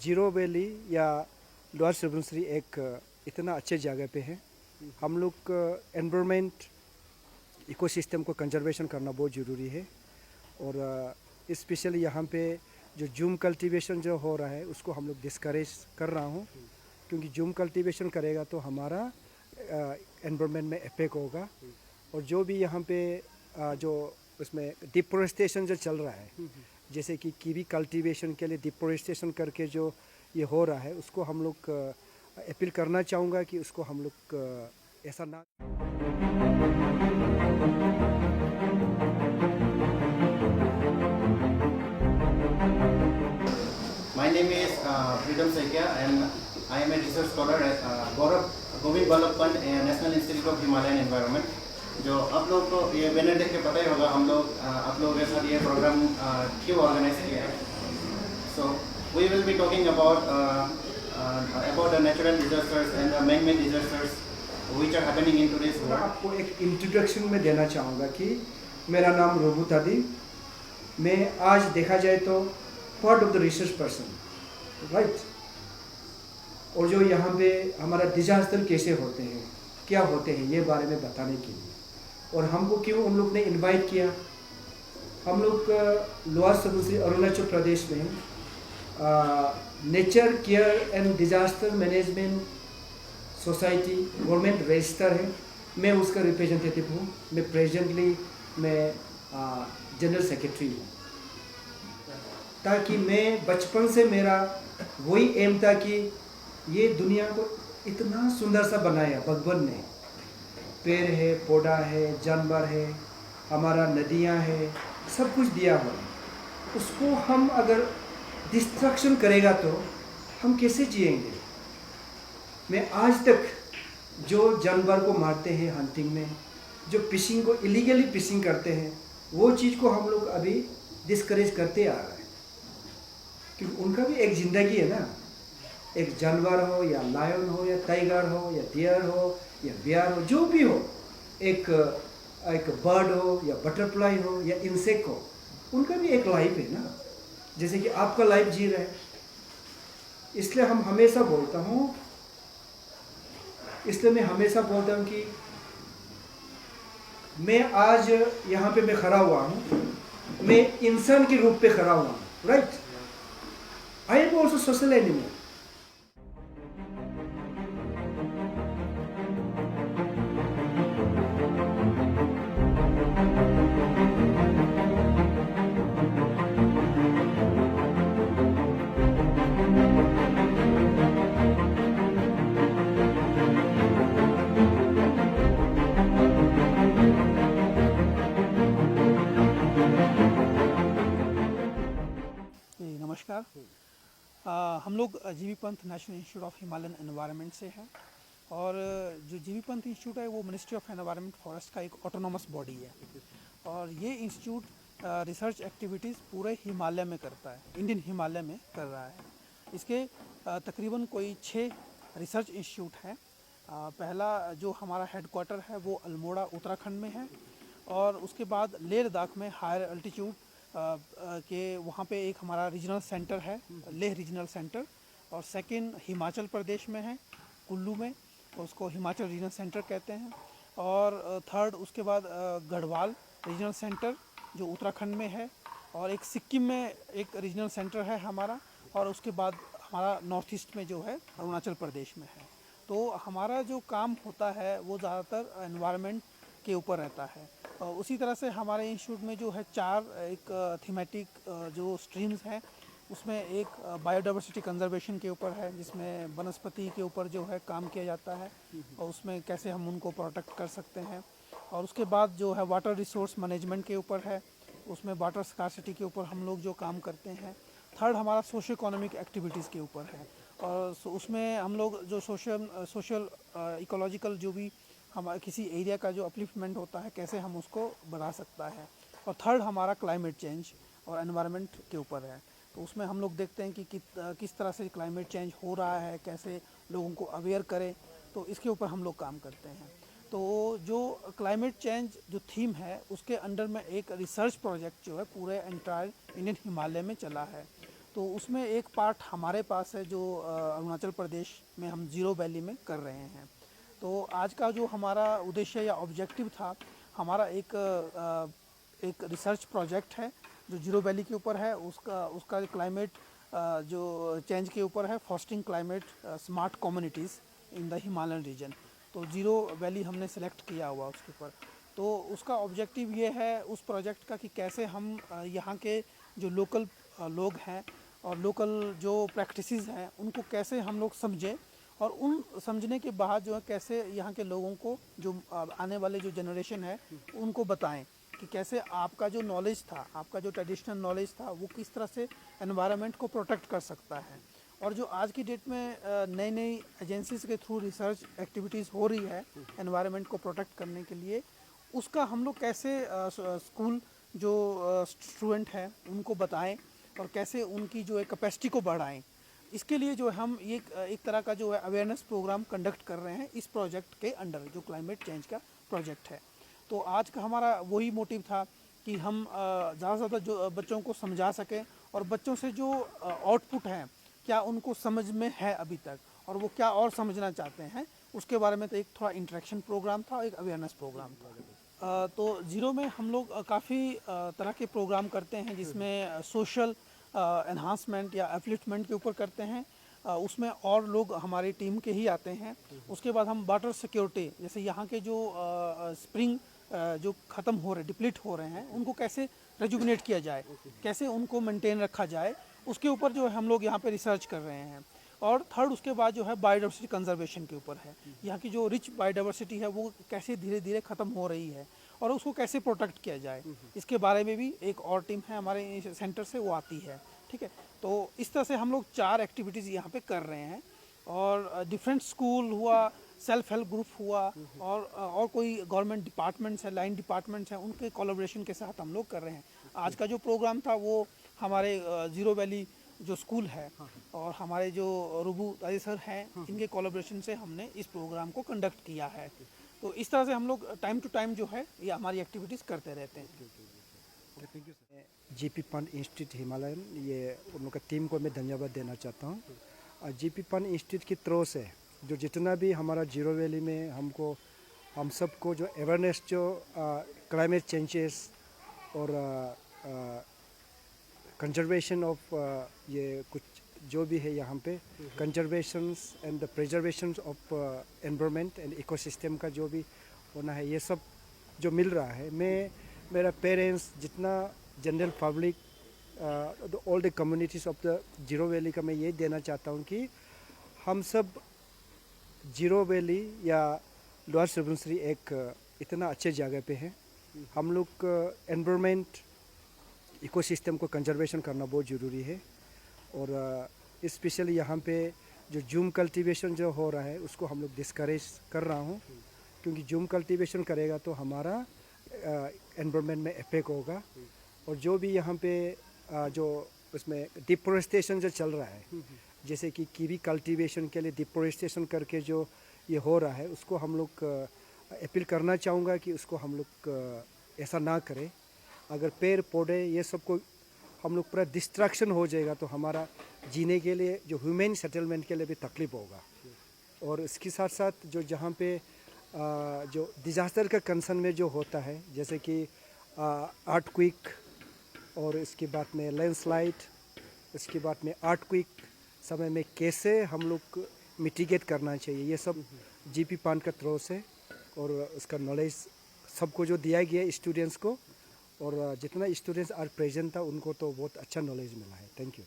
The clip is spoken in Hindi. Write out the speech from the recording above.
जीरो वैली या लोअर सुबनसिरी एक इतना अच्छे जगह पे है। हम लोग एनवायरनमेंट इकोसिस्टम को कंजर्वेशन करना बहुत ज़रूरी है। और स्पेशली यहाँ पे जो जूम कल्टीवेशन जो हो रहा है उसको हम लोग डिस्करेज कर रहा हूँ, क्योंकि जूम कल्टीवेशन करेगा तो हमारा एनवायरनमेंट में इफेक्ट होगा। और जो भी यहाँ पे जो उसमें डिफोरेस्टेशन जो चल रहा है, जैसे कि कीवी कल्टीवेशन के लिए डिफोरेस्टेशन करके जो ये हो रहा है, उसको हम लोग अपील करना चाहूँगा कि उसको हम लोग ऐसा ना। My name is Freedom Saikia and I am a research scholar at Govind Ballabh Pant National Institute of Himalayan Environment. जो आप लोग को ये बैनर देख के पता ही होगा हम लोग आप लोगों के साथ ये प्रोग्राम क्यों ऑर्गेनाइज किया है। So we will be talking about the natural disasters and the man-made disasters which are happening in today's world. आपको एक इंट्रोडक्शन में देना चाहूँगा कि मेरा नाम रोबू तादी, मैं आज देखा जाए तो part of the research person, right. और जो यहाँ पे हमारा डिजास्टर कैसे होते हैं, क्या होते हैं, ये बारे में बताने के लिए। और हमको क्यों उन लोग ने इनवाइट किया, हम लोग लोअर सुबनसिरी अरुणाचल प्रदेश में nature care and disaster management society government register है, मैं उसका रिप्रेजेंटेटिव हूँ। मैं प्रेजेंटली जनरल सेक्रेटरी हूँ। ताकि मैं बचपन से मेरा वही एम था कि ये दुनिया को इतना सुंदर सा बनाया भगवान ने। पेड़ है, पौधा है, जानवर है, हमारा नदियाँ है, सब कुछ दिया हुआ है। उसको हम अगर डिस्ट्रक्शन करेगा तो हम कैसे जिएंगे। मैं आज तक जो जानवर को मारते हैं हंटिंग में, जो फिशिंग को इलीगली फिशिंग करते हैं, वो चीज़ को हम लोग अभी डिस्करेज करते आ रहे हैं, क्योंकि उनका भी एक ज़िंदगी है ना। एक जानवर हो या लायन हो या टाइगर हो या डियर हो या बियर हो, जो भी हो, एक बर्ड हो या बटरफ्लाई हो या इंसेक्ट हो, उनका भी एक लाइफ है ना, जैसे कि आपका लाइफ जी रहे हैं। इसलिए मैं हमेशा बोलता हूँ कि मैं आज यहाँ पे मैं खड़ा हुआ हूँ, मैं इंसान के रूप पे खड़ा हुआ हूँ, right. I am also social animal. नमस्कार। हम लोग जीवी Pant national institute of Himalayan environment से हैं। और जो जीवी पंत इंस्टीट्यूट है वो मिनिस्ट्री ऑफ एनवायरनमेंट फॉरेस्ट का एक ऑटोनोमस बॉडी है। और ये इंस्टीट्यूट रिसर्च एक्टिविटीज़ पूरे हिमालय में करता है, इंडियन हिमालय में कर रहा है। इसके तकरीबन कोई 6 रिसर्च इंस्टीट्यूट हैं। पहला जो हमारा हेडक्वार्टर है वो अल्मोड़ा उत्तराखंड में है, और उसके बाद लेह लद्दाख में हायर अल्टीट्यूड के वहाँ पे एक हमारा रीजनल सेंटर है, लेह रीजनल सेंटर। और सेकंड हिमाचल प्रदेश में है, कुल्लू में, तो उसको हिमाचल रीजनल सेंटर कहते हैं। और थर्ड उसके बाद गढ़वाल रीजनल सेंटर जो उत्तराखंड में है, और एक सिक्किम में एक रीजनल सेंटर है हमारा, और उसके बाद हमारा नॉर्थ ईस्ट में जो है अरुणाचल प्रदेश में है। तो हमारा जो काम होता है वो ज़्यादातर एनवायरनमेंट के ऊपर रहता है। और उसी तरह से हमारे इंस्टीट्यूट में जो है 4 एक थीमेटिक जो स्ट्रीम्स हैं, उसमें एक बायोडाइवर्सिटी कंजर्वेशन के ऊपर है, जिसमें वनस्पति के ऊपर जो है काम किया जाता है और उसमें कैसे हम उनको प्रोटेक्ट कर सकते हैं। और उसके बाद जो है वाटर रिसोर्स मैनेजमेंट के ऊपर है, उसमें वाटर स्कार्सिटी के ऊपर हम लोग जो काम करते हैं। थर्ड हमारा सोशो इकोनॉमिक एक्टिविटीज़ के ऊपर है, और उसमें हम लोग जो सोशल इकोलॉजिकल जो भी हमारे किसी एरिया का जो अपलिफ्टमेंट होता है, कैसे हम उसको बढ़ा सकता है। और थर्ड हमारा क्लाइमेट चेंज और एनवायरनमेंट के ऊपर है। तो उसमें हम लोग देखते हैं कि किस तरह से क्लाइमेट चेंज हो रहा है, कैसे लोगों को अवेयर करें, तो इसके ऊपर हम लोग काम करते हैं। तो जो क्लाइमेट चेंज जो थीम है, उसके अंडर में एक रिसर्च प्रोजेक्ट जो है पूरे एंटायर इंडियन हिमालय में चला है। तो उसमें एक पार्ट हमारे पास है जो अरुणाचल प्रदेश में हम ज़ीरो वैली में कर रहे हैं। तो आज का जो हमारा उद्देश्य या ऑब्जेक्टिव था, हमारा एक रिसर्च प्रोजेक्ट है जो ज़ीरो वैली के ऊपर है। उसका क्लाइमेट जो चेंज के ऊपर है, fostering climate smart communities in the Himalayan region. तो ज़ीरो वैली हमने सेलेक्ट किया हुआ उसके ऊपर। तो उसका ऑब्जेक्टिव ये है उस प्रोजेक्ट का कि कैसे हम यहाँ के जो लोकल लोग हैं और लोकल जो प्रैक्टिसेस हैं उनको कैसे हम लोग समझें, और उन समझने के बाद जो है कैसे यहाँ के लोगों को जो आने वाले जो जनरेशन है उनको बताएं कि कैसे आपका जो नॉलेज था, आपका जो ट्रेडिशनल नॉलेज था, वो किस तरह से एनवायरनमेंट को प्रोटेक्ट कर सकता है। और जो आज की डेट में नई नई एजेंसीज के थ्रू रिसर्च एक्टिविटीज़ हो रही है एनवायरनमेंट को प्रोटेक्ट करने के लिए, उसका हम लोग कैसे स्कूल जो स्टूडेंट हैं उनको बताएं और कैसे उनकी जो है कैपेसिटी को बढ़ाएं। इसके लिए जो हम एक तरह का जो है अवेयरनेस प्रोग्राम कंडक्ट कर रहे हैं इस प्रोजेक्ट के अंडर, जो क्लाइमेट चेंज का प्रोजेक्ट है। तो आज का हमारा वही मोटिव था कि हम ज़्यादा से ज़्यादा जो बच्चों को समझा सकें और बच्चों से जो आउटपुट है क्या उनको समझ में है अभी तक और वो क्या और समझना चाहते हैं, उसके बारे में तो एक थोड़ा इंटरेक्शन प्रोग्राम था, एक अवेयरनेस प्रोग्राम था। तो ज़ीरो में हम लोग काफ़ी तरह के प्रोग्राम करते हैं जिसमें सोशल एनहांसमेंट या एफलिटमेंट के ऊपर करते हैं। उसमें और लोग हमारी टीम के ही आते हैं। उसके बाद हम वाटर सिक्योरिटी, जैसे यहाँ के जो स्प्रिंग जो ख़त्म हो रहे, डिप्लीट हो रहे हैं, उनको कैसे रेजुविनेट किया जाए, कैसे उनको मेंटेन रखा जाए, उसके ऊपर जो है हम लोग यहाँ पे रिसर्च कर रहे हैं। और थर्ड उसके बाद जो है बायोडाइवर्सिटी कंजर्वेशन के ऊपर है। यहाँ की जो रिच बायोडाइवर्सिटी है वो कैसे धीरे धीरे ख़त्म हो रही है और उसको कैसे प्रोटेक्ट किया जाए, इसके बारे में भी एक और टीम है हमारे सेंटर से, वो आती है। ठीक है, तो इस तरह से हम लोग 4 एक्टिविटीज़ यहाँ पे कर रहे हैं। और डिफरेंट स्कूल हुआ, सेल्फ हेल्प ग्रुप हुआ, और कोई गवर्नमेंट डिपार्टमेंट्स है, लाइन डिपार्टमेंट्स हैं, उनके कोलैबोरेशन के साथ हम लोग कर रहे हैं। आज का जो प्रोग्राम था वो हमारे ज़ीरो वैली जो स्कूल है और हमारे जो रुबू ताजी सर हैं, इनके कोलैबोरेशन से हमने इस प्रोग्राम को कंडक्ट किया है। तो इस तरह से हम लोग टाइम टू टाइम जो है ये हमारी एक्टिविटीज़ करते रहते हैं। Thank you sir. GP Pant institute Himalayan, ये उन लोग का टीम को मैं धन्यवाद देना चाहता हूँ। और जीपी पंत इंस्टीट्यूट की तरफ से जो जितना भी हमारा ज़ीरो वैली में हम सबको जो अवेयरनेस, जो क्लाइमेट चेंजेस और कंजर्वेशन ऑफ ये कुछ जो भी है यहाँ पे, conservation and the preservation of environment and ecosystem का जो भी होना है, ये सब जो मिल रहा है, मेरा पेरेंट्स, जितना general public, all the communities of the zero valley का मैं ये देना चाहता हूँ कि हम सब ज़ीरो वैली या लोअर सुबनसिरी एक इतना अच्छे जगह पे है। हम लोग एनवायरनमेंट, इकोसिस्टम को कंजर्वेशन करना बहुत ज़रूरी है। और स्पेशली यहाँ पे जो जूम कल्टीवेशन जो हो रहा है उसको हम लोग डिस्करेज कर रहा हूँ, क्योंकि जूम कल्टीवेशन करेगा तो हमारा एनवायरनमेंट में इफेक्ट होगा। और जो भी यहाँ पे जो उसमें डिफोरेस्टेशन जो चल रहा है, जैसे कि कीवी कल्टीवेशन के लिए डिफोरेस्टेशन करके जो ये हो रहा है, उसको हम लोग अपील करना चाहूँगा कि उसको हम लोग ऐसा ना करें। अगर पेड़ पौधे ये सबको हम लोग पूरा डिस्ट्रक्शन हो जाएगा तो हमारा जीने के लिए, जो ह्यूमन सेटलमेंट के लिए भी तकलीफ होगा। और इसके साथ साथ जो जहाँ पे जो डिज़ास्टर का कंसर्न में जो होता है, जैसे कि अर्थक्वेक और इसके बाद में लैंडस्लाइड, इसके बाद में अर्थक्वेक समय में कैसे हम लोग मिटिगेट करना चाहिए, ये सब जीपी पंत का तरफ से और उसका नॉलेज सबको जो दिया गया स्टूडेंट्स को, और जितना स्टूडेंट्स आज प्रेजेंट था उनको तो बहुत अच्छा नॉलेज मिला है। Thank you.